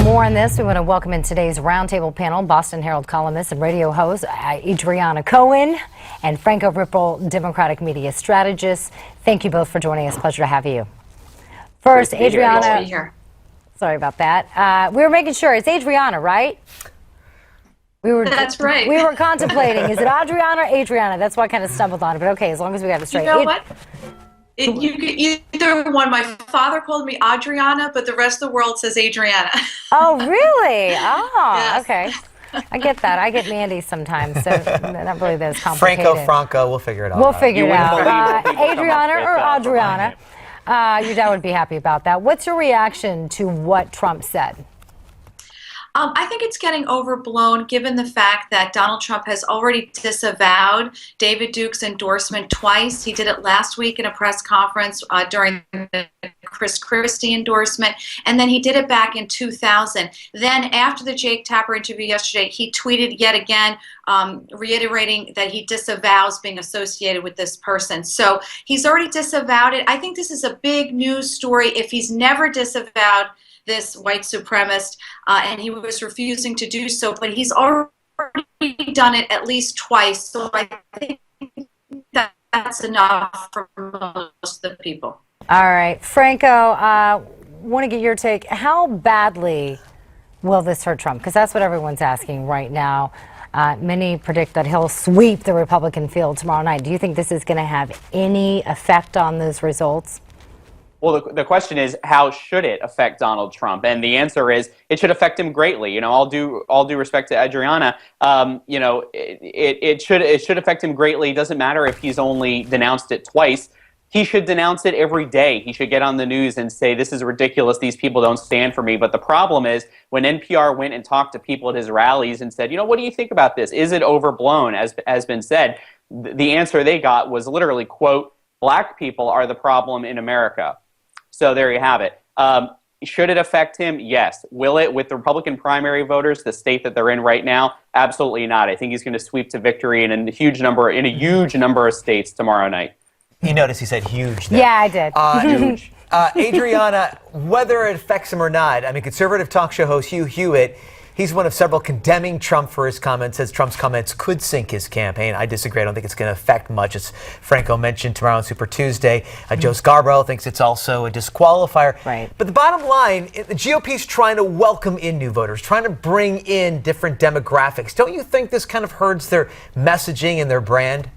more on this, we want to welcome in today's roundtable panel Boston Herald columnist and radio host Adriana Cohen and Franco Ripple, Democratic media strategist. Thank you both for joining us. Pleasure to have you. First, Adriana. Sorry about that. We were making sure it's Adriana, right? That's right. We were contemplating, is it Adriana or Adriana? That's why I kind of stumbled on it, but okay, as long as we got it straight. You know what? You could either one. My father called me Adriana, but the rest of the world says Adriana. Oh, really? Oh, Yes. Okay. I get that. I get Mandy sometimes, so not really that complicated. Franco, we'll figure it out. We'll figure it out. Adriana or Adriana? Your dad would be happy about that. What's your reaction to what Trump said? I think it's getting overblown given the fact that Donald Trump has already disavowed David Duke's endorsement twice. He did it last week in a press conference during the Chris Christie endorsement, and then he did it back in 2000. Then after the Jake Tapper interview yesterday, he tweeted yet again reiterating that he disavows being associated with this person. So he's already disavowed it. I think this is a big news story. If he's never disavowed this white supremacist, and he was refusing to do so, but he's already done it at least twice, so I think that's enough for most of the people. All right. Franco, want to get your take. How badly will this hurt Trump? Because that's what everyone's asking right now. Many predict that he'll sweep the Republican field tomorrow night. Do you think this is going to have any effect on those results? Well, the question is, how should it affect Donald Trump? And the answer is, it should affect him greatly. You know, all due respect to Adriana, you know, it should affect him greatly. It doesn't matter if he's only denounced it twice. He should denounce it every day. He should get on the news and say, this is ridiculous. These people don't stand for me. But the problem is, when NPR went and talked to people at his rallies and said, you know, what do you think about this? Is it overblown, as has been said? The answer they got was literally, quote, black people are the problem in America. So there you have it. Should it affect him? Yes. Will it with the Republican primary voters, the state that they're in right now? Absolutely not. I think he's going to sweep to victory in a huge number of states tomorrow night. You notice he said huge there. Yeah, I did. Huge. Adriana, whether it affects him or not, I mean, conservative talk show host Hugh Hewitt, he's one of several condemning Trump for his comments, says Trump's comments could sink his campaign. I disagree. I don't think it's going to affect much. As Franco mentioned tomorrow on Super Tuesday, Joe Scarborough thinks it's also a disqualifier. Right. But the bottom line, the GOP's trying to welcome in new voters, trying to bring in different demographics. Don't you think this kind of hurts their messaging and their brand?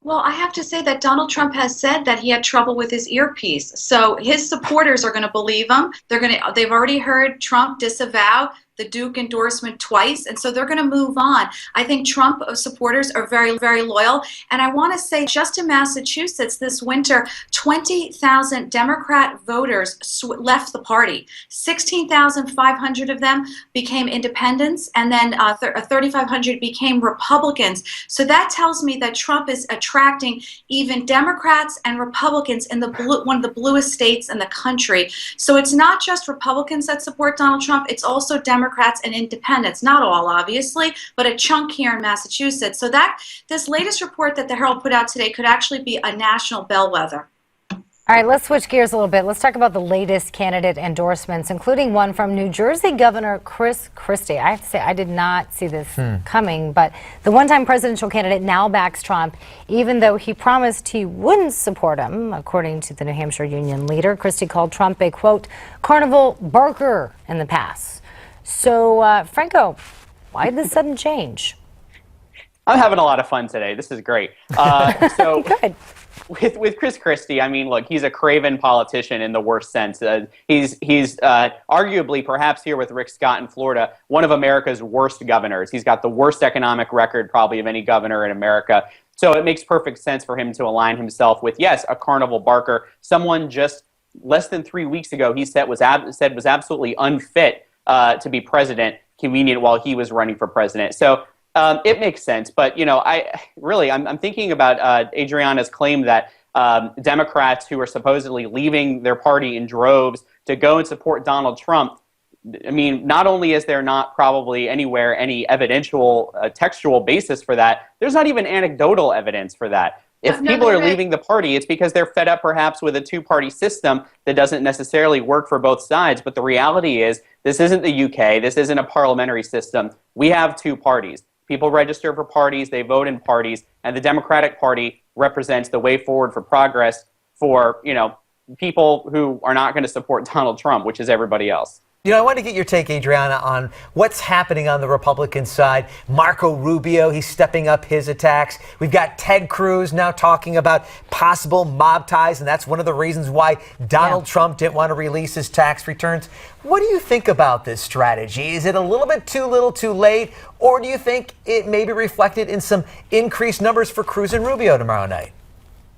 Well, I have to say that Donald Trump has said that he had trouble with his earpiece. So his supporters are going to believe him. They've already heard Trump disavow the Duke endorsement twice, and so they're going to move on. I think Trump supporters are very, very loyal. And I want to say, just in Massachusetts this winter, 20,000 Democrat voters left the party. 16,500 of them became independents, and then 3,500 became Republicans. So that tells me that Trump is attracting even Democrats and Republicans in one of the bluest states in the country. So it's not just Republicans that support Donald Trump, it's also Democrats and independents, not all obviously, but a chunk here in Massachusetts. So that this latest report that the Herald put out today could actually be a national bellwether. All right, let's switch gears a little bit. Let's talk about the latest candidate endorsements, including one from New Jersey Governor Chris Christie. I have to say, I did not see this coming, but the one-time presidential candidate now backs Trump, even though he promised he wouldn't support him, according to the New Hampshire union leader. Christie called Trump a, quote, carnival barker in the past. So, Franco, why this sudden change? I'm having a lot of fun today. This is great. So Good. With Chris Christie, I mean, look, he's a craven politician in the worst sense. He's arguably, perhaps here with Rick Scott in Florida, one of America's worst governors. He's got the worst economic record probably of any governor in America. So it makes perfect sense for him to align himself with, yes, a carnival barker, someone just less than 3 weeks ago he said was absolutely unfit to be president, convenient while he was running for president. So it makes sense. But, you know, I'm thinking about Adriana's claim that Democrats who are supposedly leaving their party in droves to go and support Donald Trump. I mean, not only is there not probably anywhere any evidential textual basis for that, there's not even anecdotal evidence for that. If No, people are you're right. leaving the party, it's because they're fed up perhaps with a two-party system that doesn't necessarily work for both sides. But the reality is, this isn't the UK. This isn't a parliamentary system. We have two parties. People register for parties, they vote in parties, and the Democratic Party represents the way forward for progress for, people who are not going to support Donald Trump, which is everybody else. I want to get your take, Adriana, on what's happening on the Republican side. Marco Rubio, he's stepping up his attacks. We've got Ted Cruz now talking about possible mob ties, and that's one of the reasons why Donald Trump didn't want to release his tax returns. What do you think about this strategy? Is it a little bit too little too late, or do you think it may be reflected in some increased numbers for Cruz and Rubio tomorrow night?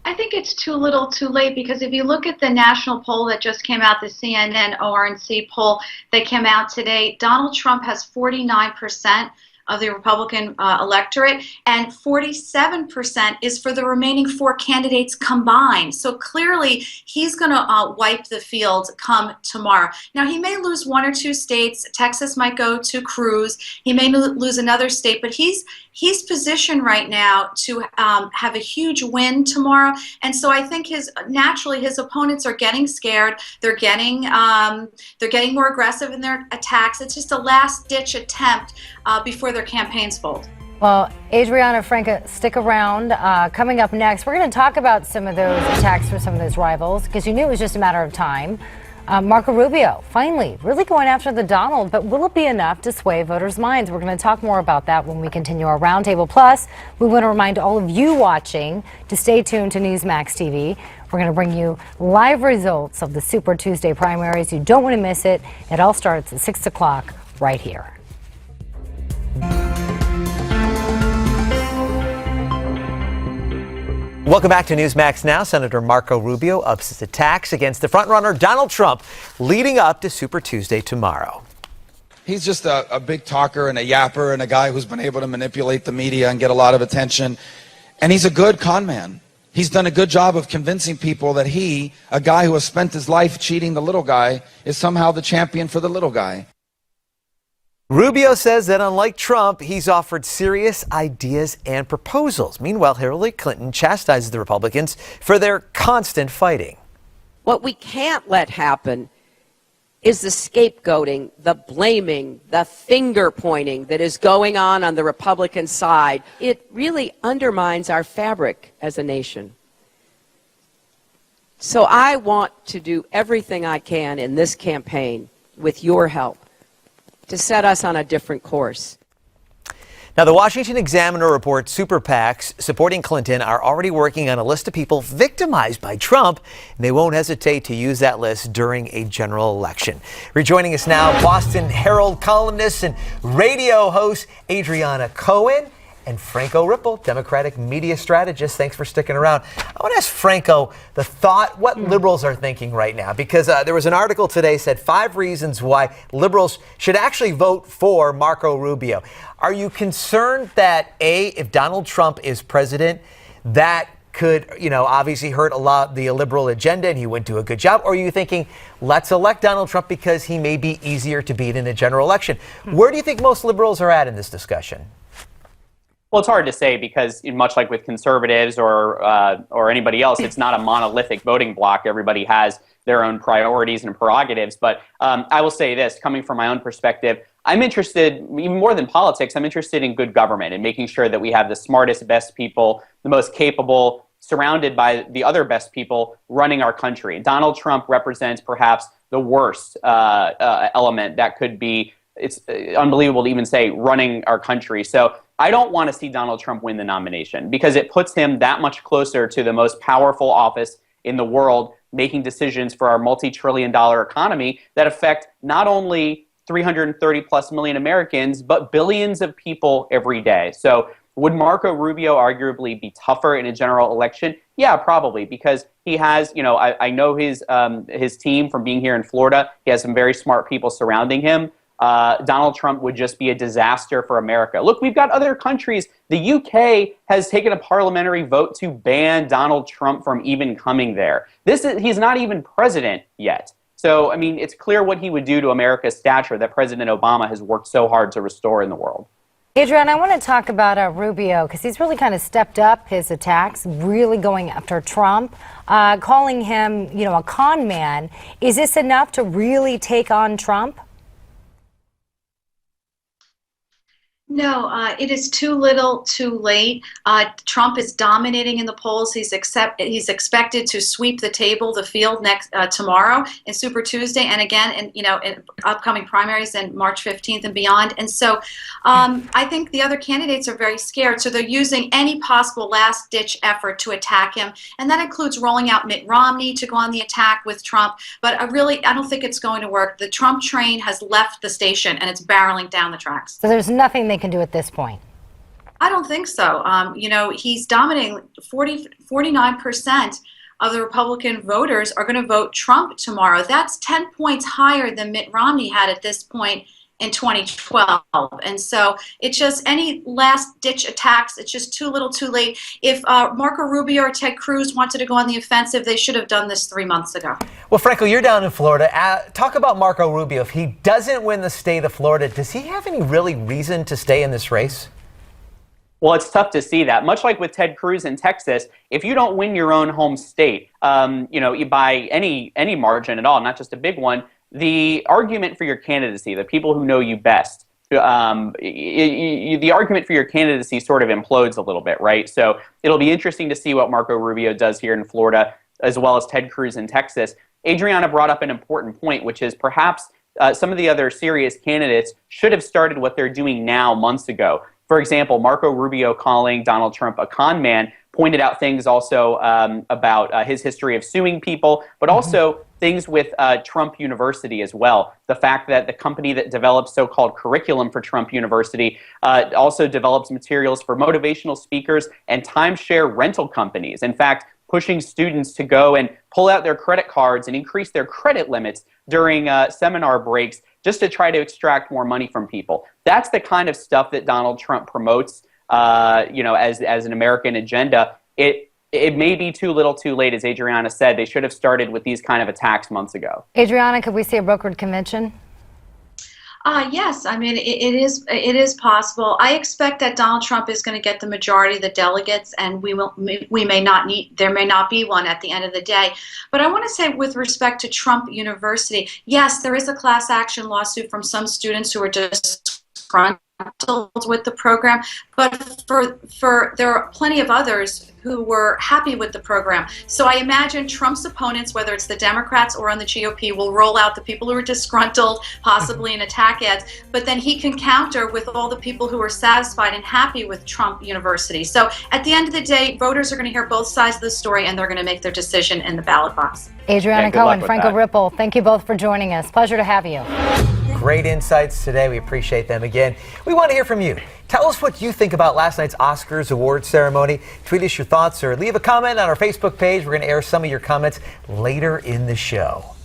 I think it's too little too late, because if you look at the national poll that just came out, the CNN ORNC poll that came out today, Donald Trump has 49% of the Republican electorate, and 47% is for the remaining four candidates combined. So clearly, he's going to wipe the field come tomorrow. Now, he may lose one or two states. Texas might go to Cruz. He may lose another state, but he's positioned right now to have a huge win tomorrow. And so I think naturally his opponents are getting scared. They're getting more aggressive in their attacks. It's just a last-ditch attempt before their campaigns fold. Well, Adriana, Franco, stick around. Coming up next, we're going to talk about some of those attacks from some of those rivals, because you knew it was just a matter of time. Marco Rubio, finally, really going after the Donald, but will it be enough to sway voters' minds? We're going to talk more about that when we continue our roundtable. Plus, we want to remind all of you watching to stay tuned to Newsmax TV. We're going to bring you live results of the Super Tuesday primaries. You don't want to miss it. It all starts at 6 o'clock right here. Welcome back to Newsmax Now. Senator Marco Rubio ups his attacks against the frontrunner Donald Trump leading up to Super Tuesday tomorrow. He's just a big talker and a yapper and a guy who's been able to manipulate the media and get a lot of attention. And he's a good con man. He's done a good job of convincing people that he, a guy who has spent his life cheating the little guy, is somehow the champion for the little guy. Rubio says that unlike Trump, he's offered serious ideas and proposals. Meanwhile, Hillary Clinton chastises the Republicans for their constant fighting. What we can't let happen is the scapegoating, the blaming, the finger pointing that is going on the Republican side. It really undermines our fabric as a nation. So I want to do everything I can in this campaign, with your help, to set us on a different course. Now, the Washington Examiner reports super PACs supporting Clinton are already working on a list of people victimized by Trump, and they won't hesitate to use that list during a general election. Rejoining us now, Boston Herald columnist and radio host Adriana Cohen and Franco Ripple, Democratic media strategist. Thanks for sticking around. I want to ask Franco what liberals are thinking right now, because there was an article today said 5 reasons why liberals should actually vote for Marco Rubio. Are you concerned that, A, if Donald Trump is president, that could, obviously hurt a lot the liberal agenda and he wouldn't do a good job? Or are you thinking, let's elect Donald Trump because he may be easier to beat in a general election? Where do you think most liberals are at in this discussion? Well, it's hard to say, because much like with conservatives or anybody else, it's not a monolithic voting bloc. Everybody has their own priorities and prerogatives. But I will say this, coming from my own perspective, I'm interested, even more than politics, I'm interested in good government and making sure that we have the smartest, best people, the most capable, surrounded by the other best people running our country. Donald Trump represents perhaps the worst element that could be, it's unbelievable to even say, running our country. So I don't want to see Donald Trump win the nomination, because it puts him that much closer to the most powerful office in the world, making decisions for our multi-trillion-dollar economy that affect not only 330 plus million Americans, but billions of people every day. So would Marco Rubio arguably be tougher in a general election? Yeah, probably, because he has, I know his team from being here in Florida. He has some very smart people surrounding him. Donald Trump would just be a disaster for America. Look, we've got other countries. The UK has taken a parliamentary vote to ban Donald Trump from even coming there. He's not even president yet. So, I mean, it's clear what he would do to America's stature that President Obama has worked so hard to restore in the world. Adriana, I want to talk about Rubio because he's really kind of stepped up his attacks, really going after Trump, calling him, a con man. Is this enough to really take on Trump? No, it is too little, too late. Trump is dominating in the polls. He's expected to sweep the field tomorrow in Super Tuesday, and again in upcoming primaries in March 15th and beyond. And so, I think the other candidates are very scared. So they're using any possible last-ditch effort to attack him, and that includes rolling out Mitt Romney to go on the attack with Trump. But I don't think it's going to work. The Trump train has left the station, and it's barreling down the tracks. So there's nothing they can do at this point. I don't think so. He's dominating. 49% of the Republican voters are going to vote Trump tomorrow. That's 10 points higher than Mitt Romney had at this point in 2012. And so it's just any last-ditch attacks. It's just too little, too late. If Marco Rubio or Ted Cruz wanted to go on the offensive, they should have done this 3 months ago. Well, Franco, you're down in Florida. Talk about Marco Rubio. If he doesn't win the state of Florida, does he have any really reason to stay in this race? Well, it's tough to see that. Much like with Ted Cruz in Texas, if you don't win your own home state, by any margin at all, not just a big one, the argument for your candidacy, the people who know you best, the argument for your candidacy sort of implodes a little bit, right? So it'll be interesting to see what Marco Rubio does here in Florida, as well as Ted Cruz in Texas. Adriana brought up an important point, which is perhaps some of the other serious candidates should have started what they're doing now months ago. For example, Marco Rubio calling Donald Trump a con man pointed out things also about his history of suing people, but also things with Trump University as well. The fact that the company that develops so-called curriculum for Trump University also develops materials for motivational speakers and timeshare rental companies. In fact, pushing students to go and pull out their credit cards and increase their credit limits during seminar breaks just to try to extract more money from people. That's the kind of stuff that Donald Trump promotes, as an American agenda. It may be too little too late, as Adriana said. They should have started with these kind of attacks months ago. Adriana, could we see a brokered convention? Yes, I mean it is possible. I expect that Donald Trump is going to get the majority of the delegates, and there may not be one at the end of the day. But I want to say, with respect to Trump University, yes, there is a class action lawsuit from some students who are disgruntled with the program, but there are plenty of others who were happy with the program. So I imagine Trump's opponents, whether it's the Democrats or on the GOP, will roll out the people who are disgruntled, possibly in attack ads, but then he can counter with all the people who are satisfied and happy with Trump University. So at the end of the day, voters are going to hear both sides of the story, and they're going to make their decision in the ballot box. Adriana Cohen, Franco Ripple, thank you both for joining us. Pleasure to have you. Great insights today. We appreciate them again. We want to hear from you. Tell us what you think about last night's Oscars awards ceremony. Tweet us your thoughts or leave a comment on our Facebook page. We're going to air some of your comments later in the show.